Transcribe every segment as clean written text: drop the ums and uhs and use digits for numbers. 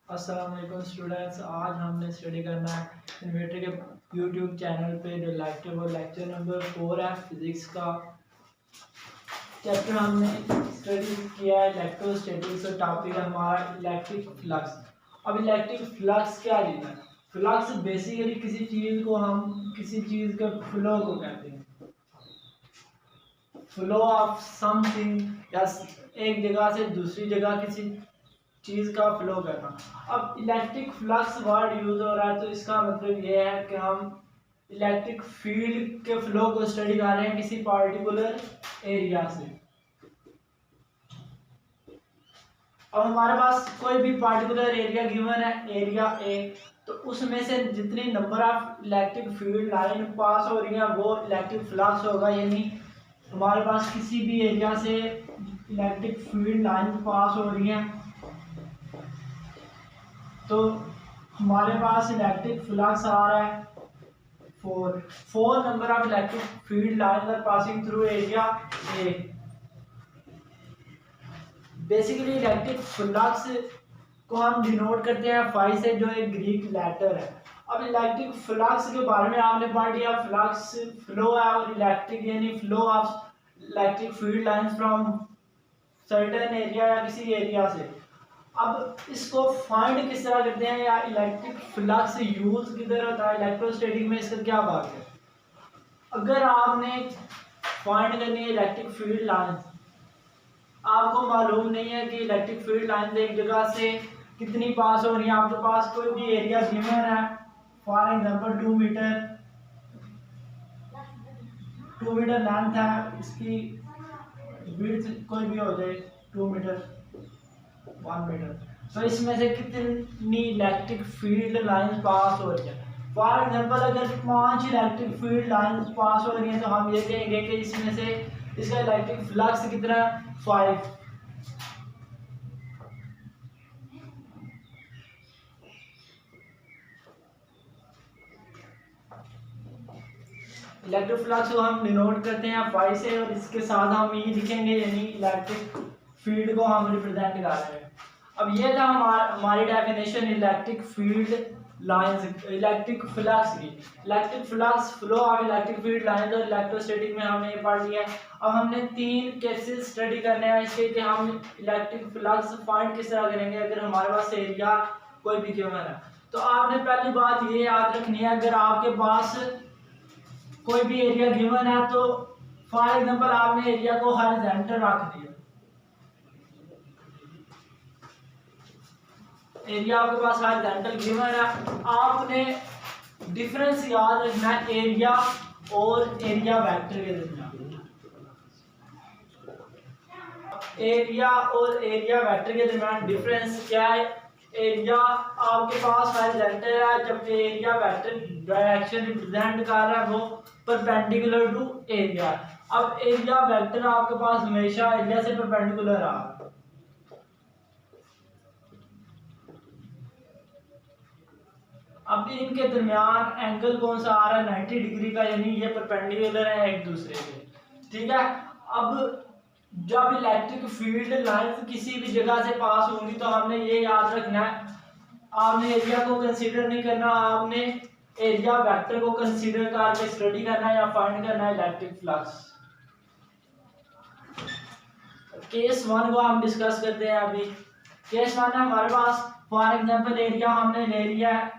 अस्सलाम वालेकुम स्टूडेंट्स। आज हमने स्टडी करना है इन्वर्टर के यूट्यूब चैनल पे जो लेक्चर नंबर 4 है फिजिक्स का चैप्टर हमने स्टडी किया है इलेक्ट्रोस्टैटिक्स और टॉपिक है हमारा इलेक्ट्रिक फ्लक्स। अब इलेक्ट्रिक फ्लक्स क्या चीज़ है? फ्लक्स बेसिकली किसी चीज़ को हम किसी चीज़ के फ्लो को कहते हैं, फ्लो ऑफ समथिंग या एक जगह से दूसरी जगह किसी चीज़ का फ्लो करना। अब इलेक्ट्रिक फ्लक्स वर्ड यूज हो रहा है तो इसका मतलब ये है कि हम इलेक्ट्रिक फील्ड के फ्लो को स्टडी कर रहे हैं किसी पार्टिकुलर एरिया से। अब हमारे पास कोई भी पार्टिकुलर एरिया गिवन है, एरिया ए, तो उसमें से जितनी number of electric field line pass हो रही है वो इलेक्ट्रिक फ्लक्स होगा। यानी हमारे पास किसी भी एरिया से इलेक्ट्रिक फील्ड लाइन पास हो रही है तो हमारे पास इलेक्ट्रिक फ्लक्स आ रहा है for number of electric field lines are passing through area A. Basically electric flux को हम डिनोट करते हैं फाई से, जो एक ग्रीक लेटर है। अब इलेक्ट्रिक फ्लक्स के बारे में आपने पढ़ लिया, फ्लक्स फ्लो है और इलेक्ट्रिक यानी flow of electric field lines from certain area या किसी एरिया से। अब इसको फाइंड किस तरह करते हैं या इलेक्ट्रिक फ्लक्स यूज किधर होता है इलेक्ट्रोस्टैटिक में, इसका क्या बात है? अगर आपने फाइंड करनी है इलेक्ट्रिक फील्ड लाइंस, आपको मालूम नहीं है कि इलेक्ट्रिक फील्ड लाइंस एक जगह से कितनी पास हो रही है, आपके पास कोई भी एरिया गिवन है, फॉर एग्जांपल 2 मीटर लेंथ है, इसकी विड्थ कोई भी हो जाए 2 मीटर 1 मीटर, तो इसमें से कितनी इलेक्ट्रिक फील्ड लाइंस पास हो रही है। फॉर एग्जांपल अगर 5 इलेक्ट्रिक फील्ड लाइंस पास हो रही हैं तो हम ये कहेंगे कि इसमें से इसका इलेक्ट्रिक फ्लक्स कितना है, 5। इलेक्ट्रिक फ्लक्स को हम डिनोट करते हैं 5 से और इसके साथ हम ये लिखेंगे यानी इलेक्ट्रिक फील्ड को हम रिप्रेजेंट कर रहे हैं। अब ये था हमारी definition electric field lines, electric flux की। Electric flux flow of electric field lines और इलेक्ट्रोस्टैटिक में हमने ये पढ़ लिया है। अब हमने 3 केसेस स्टडी करने हैं इसके कि हम इलेक्ट्रिक फ्लक्स फाइंड किस तरह करेंगे अगर हमारे पास एरिया कोई भी गिवन है। तो आपने पहली बात ये याद रखनी है, अगर आपके पास कोई भी एरिया गिवन है तो फॉर एग्जांपल आपने एरिया को हॉरिजॉन्टल रख दिया, एरिया आपके पास हॉरिजॉन्टल गिवन है, आपने डिफरेंस याद रखना है एरिया और एरिया वेक्टर के दरमियान। एरिया और एरिया वेक्टर के दरमियान डिफरेंस क्या है? एरिया आपके पास हॉरिजॉन्टल है जब एरिया वेक्टर डायरेक्शन रिप्रेजेंट कर रहा है वो परपेंडिकुलर टू एरिया। अब एरिया वेक्टर आपके पास हमेशा एरिया से परपेंडिकुलर आ रहा है। अब इनके दरमियान एंगल कौन सा आ रहा है? 90 डिग्री का, यानी ये परपेंडिकुलर है एक दूसरे के। ठीक है। अब जब इलेक्ट्रिक फील्ड लाइंस किसी भी जगह से पास होंगी तो हमने ये याद रखना है, आपने एरिया को कंसीडर नहीं करना, आपने एरिया वेक्टर को कंसीडर करके स्टडी करना है या फाइंड करना है इलेक्ट्रिक फ्लक्स। केस 1 को हम डिस्कस करते हैं अभी। केस 1 है हमारे पास, फॉर एग्जांपल एरिया हमने ले लिया है,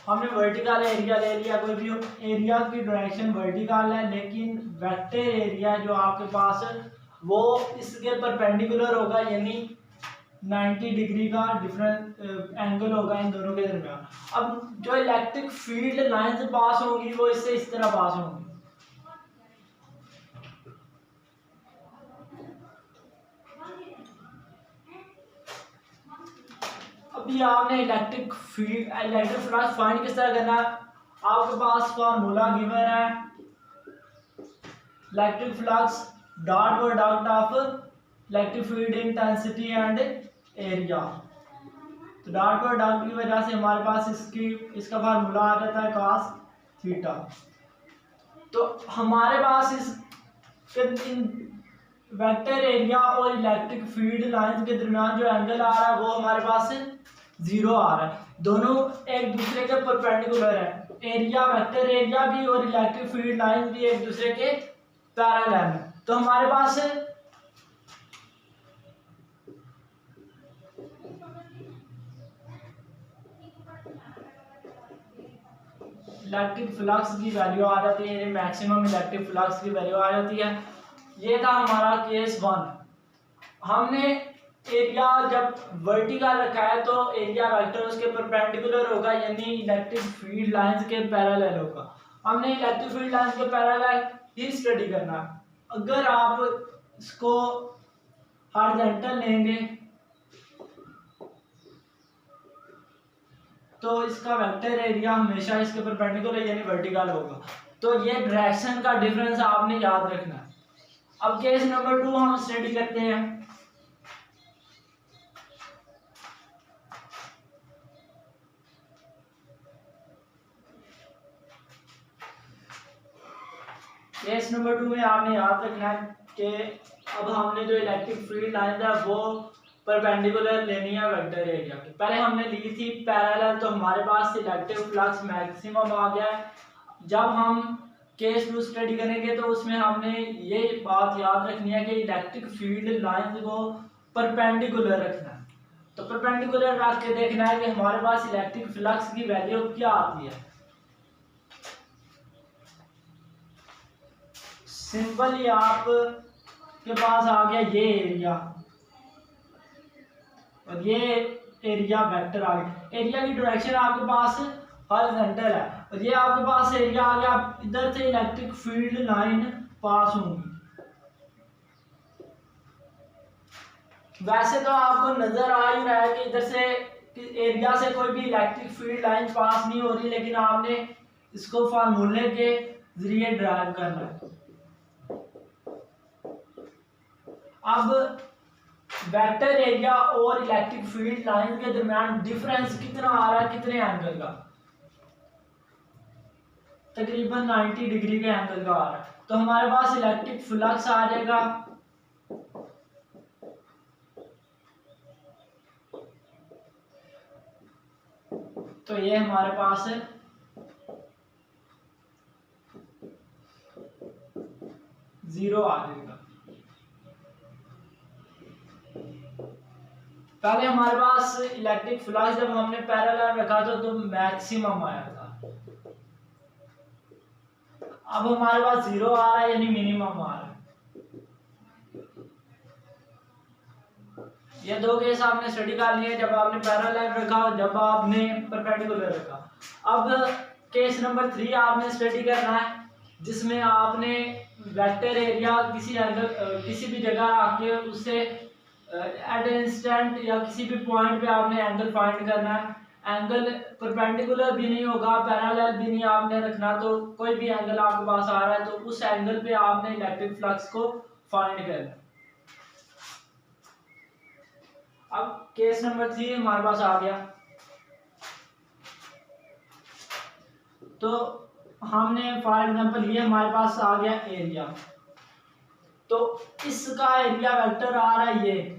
हमने वर्टिकल एरिया ले लिया, कोई भी एरिया की डायरेक्शन वर्टिकल है लेकिन वेक्टर एरिया जो आपके पास है वो इसके परपेंडिकुलर होगा, यानी 90 डिग्री का डिफरेंट एंगल होगा इन दोनों के दरमियान। अब जो इलेक्ट्रिक फील्ड लाइंस पास होंगी वो इससे इस तरह पास होंगी। अभी आपने इलेक्ट्रिक फ्लक्स फाइंड किस तरह करना है? आपके पास फॉर्मूला गिवन है, electric flux dot product of electric field intensity and area. तो डॉट प्रोडक्ट की वजह से हमारे पास इसका फार्मूला आ जाता है cos थीटा। तो हमारे पास इन वेक्टर एरिया और इलेक्ट्रिक फील्ड लाइंस के दरमियान जो एंगल आ रहा है वो हमारे पास 0 आ रहा है। दोनों एक दूसरे के परपेंडिकुलर है। एरिया, वेक्टर एरिया भी और इलेक्ट्रिक फील्ड लाइंस भी एक दूसरे के पैरेलल है। तो हमारे पास इलेक्ट्रिक फ्लक्स की वैल्यू आ जाती है, मैक्सिमम इलेक्ट्रिक फ्लक्स की वैल्यू आ जाती है। ये था हमारा केस 1। हमने एरिया जब वर्टिकल रखा है तो एरिया वेक्टर उसके परपेंडिकुलर होगा, यानी इलेक्ट्रिक फील्ड लाइंस के पैरेलल होगा। हमने इलेक्ट्रिक फील्ड लाइंस के पैरेलल ही स्टडी करना है। अगर आप इसको हॉरिजॉन्टल लेंगे तो इसका वेक्टर एरिया हमेशा इसके परपेंडिकुलर यानी वर्टिकल होगा। तो ये डायरेक्शन का डिफरेंस आपने याद रखना है। अब केस नंबर 2 हम स्टडी करते हैं। केस नंबर 2 में आपने याद रखना है कि अब हमने जो इलेक्ट्रिक फील्ड लाइन है वो परपेंडिकुलर लेनी है वेक्टर एरिया की। पहले हमने ली थी पैरेलल, तो हमारे पास इलेक्ट्रिक फ्लक्स मैक्सिमम आ गया है। जब हम केस 2 स्टडी करेंगे तो उसमें हमने ये बात याद रखनी है कि इलेक्ट्रिक फील्ड लाइन को परपेंडिकुलर रखना है। तो परपेंडिकुलर रख के देखना है कि हमारे पास इलेक्ट्रिक फ्लक्स की वैल्यू क्या आती है। सिंपली आप के पास आ गया ये एरिया और ये एरिया वेक्टर आ गया। एरिया की डायरेक्शन आपके पास हॉरिजॉन्टल है और ये आपके पास एरिया आ गया। इधर से इलेक्ट्रिक फील्ड लाइन पास होंगी। वैसे तो आपको नजर आ ही रहा है कि इधर से एरिया से कोई भी इलेक्ट्रिक फील्ड लाइन पास नहीं हो रही, लेकिन आपने इसको फार्मूले के जरिए ड्राइव करना है। अब वेक्टर एरिया और इलेक्ट्रिक फील्ड लाइन के दरमियान डिफरेंस कितना आ रहा है, कितने एंगल का? तकरीबन 90 डिग्री के एंगल का आ रहा है। तो हमारे पास इलेक्ट्रिक फ्लक्स आ जाएगा तो ये हमारे पास है 0 आ जाएगा। पहले हमारे पास इलेक्ट्रिक फ्लक्स जब हमने पैरेलल रखा था तो मैक्सिमम आया था। अब हमारे पास 0 आ रहा है यानी मिनिमम आ रहा है। ये दो केस आपने स्टडी कर लिए, जब आपने पैरेलल रखा और जब आपने परपेंडिकुलर रखा। अब केस नंबर 3 आपने स्टडी करना है, जिसमें आपने वेक्टर एरिया किसी भी जगह आके उससे एट इंस्टेंट या किसी भी पॉइंट पे आपने एंगल फाइंड करना है। एंगल परपेंडिकुलर भी नहीं होगा, पैरेलल भी नहीं आपने रखना। तो कोई भी एंगल आपके पास आ रहा है तो उस एंगल पे आपने इलेक्ट्रिक फ्लक्स को फाइंड करना। अब केस नंबर 3 हमारे पास आ गया। तो हमने फॉर एग्जांपल ये हमारे पास आ गया एरिया, तो इसका एरिया वेक्टर आ रहा है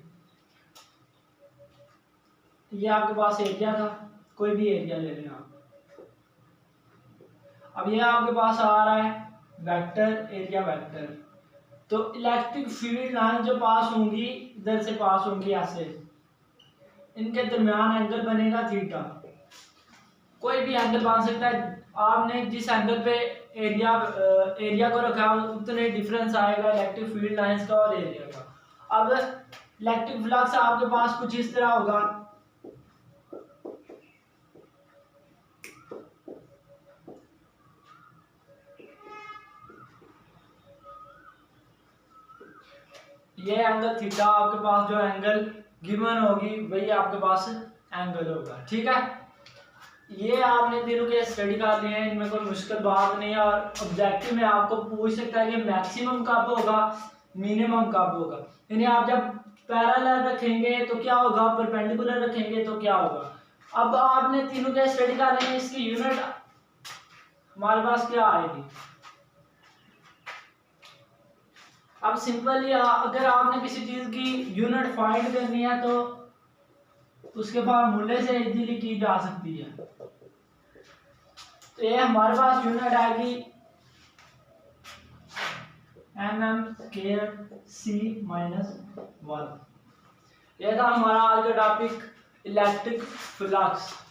ये आपके पास एरिया था, कोई भी एरिया ले लें आप। अब ये आपके पास आ रहा है वेक्टर एरिया वेक्टर। तो इलेक्ट्रिक फील्ड लाइन जो पास होंगी इधर से पास होंगी ऐसे, इनके दरमियान एंगल बनेगा थीटा। कोई भी एंगल बन सकता है। आपने जिस एंगल पे एरिया को रखा उतने डिफरेंस आएगा इलेक्ट्रिक फील्ड लाइंस का और एरिया का। अब इलेक्ट्रिक फ्लक्स आपके पास कुछ इस तरह होगा। ये एंगल थीटा आपके पास जो एंगल गिवन होगी वही आपके पास एंगल होगा। ठीक है, ये आपने तीनों के स्टडी कर लिए हैं, इनमें कोई मुश्किल बात नहीं है। और ऑब्जेक्टिव में आपको पूछ सकता है कि मैक्सिमम कब होगा, मिनिमम कब होगा। यानी आप जब पैरेलल रखेंगे तो क्या होगा, परपेंडिकुलर रखेंगे तो क्या होगा। अब आपने तीनों के स्टडी कर लिए हैं, इसकी यूनिट हमारे पास क्या आएगी। अब सिंपली अगर आपने किसी चीज़ की यूनिट फाइंड करनी है तो उसके फार्मूले से इजीली की जा सकती है। तो ये हमारे पास यूनिट आएगी mm²c−1। यह था हमारा आज का टॉपिक इलेक्ट्रिक फ्लक्स।